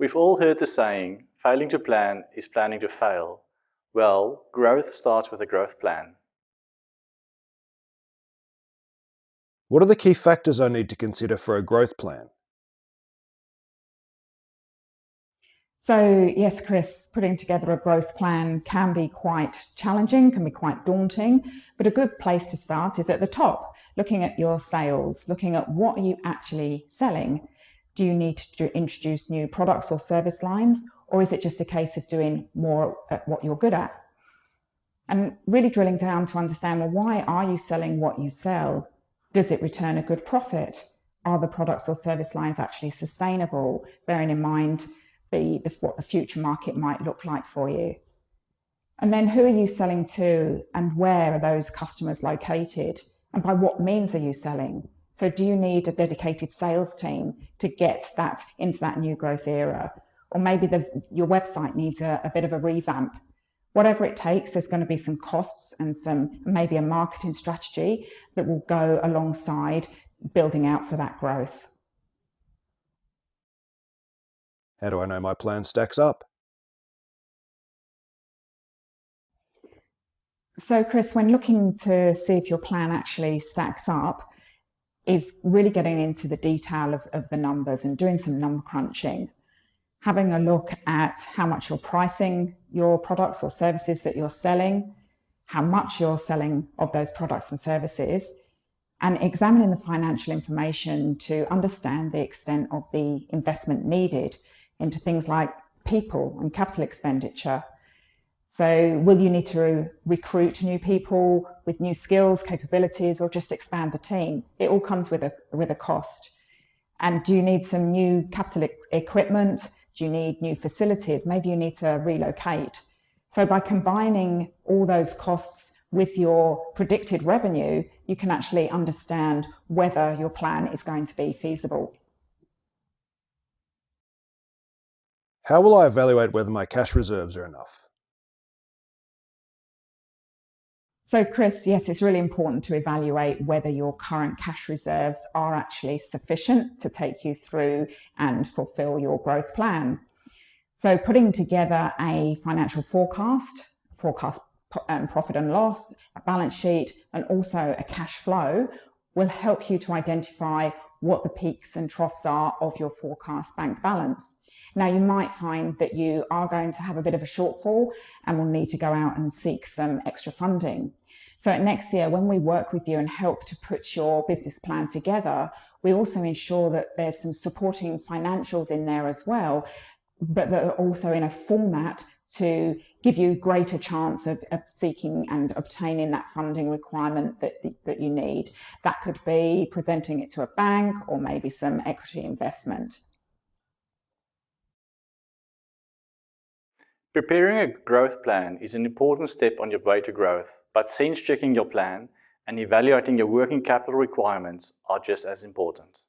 We've all heard the saying, failing to plan is planning to fail. Well, growth starts with a growth plan. What are the key factors I need to consider for a growth plan? So yes, Chris, putting together a growth plan can be quite challenging, can be quite daunting, but a good place to start is at the top, looking at your sales, looking at what are you actually selling. Do you need to introduce new products or service lines, or is it just a case of doing more at what you're good at? And really drilling down to understand, well, why are you selling what you sell? Does it return a good profit? Are the products or service lines actually sustainable, bearing in mind what the future market might look like for you? And then who are you selling to, and where are those customers located? And by what means are you selling? So do you need a dedicated sales team to get that into that new growth era? Or maybe your website needs a bit of a revamp. Whatever it takes, there's going to be some costs and maybe a marketing strategy that will go alongside building out for that growth. How do I know my plan stacks up? So Chris, when looking to see if your plan actually stacks up, is really getting into the detail of the numbers and doing some number crunching. Having a look at how much you're pricing your products or services that you're selling, how much you're selling of those products and services, and examining the financial information to understand the extent of the investment needed into things like people and capital expenditure. So will you need to recruit new people with new skills, capabilities, or just expand the team? It all comes with a cost. And do you need some new capital equipment? Do you need new facilities? Maybe you need to relocate. So by combining all those costs with your predicted revenue, you can actually understand whether your plan is going to be feasible. How will I evaluate whether my cash reserves are enough? So Chris, yes, it's really important to evaluate whether your current cash reserves are actually sufficient to take you through and fulfill your growth plan. So putting together a financial forecast profit and loss, a balance sheet, and also a cash flow will help you to identify what the peaks and troughs are of your forecast bank balance. Now, you might find that you are going to have a bit of a shortfall and will need to go out and seek some extra funding. So next year, when we work with you and help to put your business plan together, we also ensure that there's some supporting financials in there as well, but that are also in a format to give you greater chance of seeking and obtaining that funding requirement that you need. That could be presenting it to a bank or maybe some equity investment. Preparing a growth plan is an important step on your way to growth, but sense checking your plan and evaluating your working capital requirements are just as important.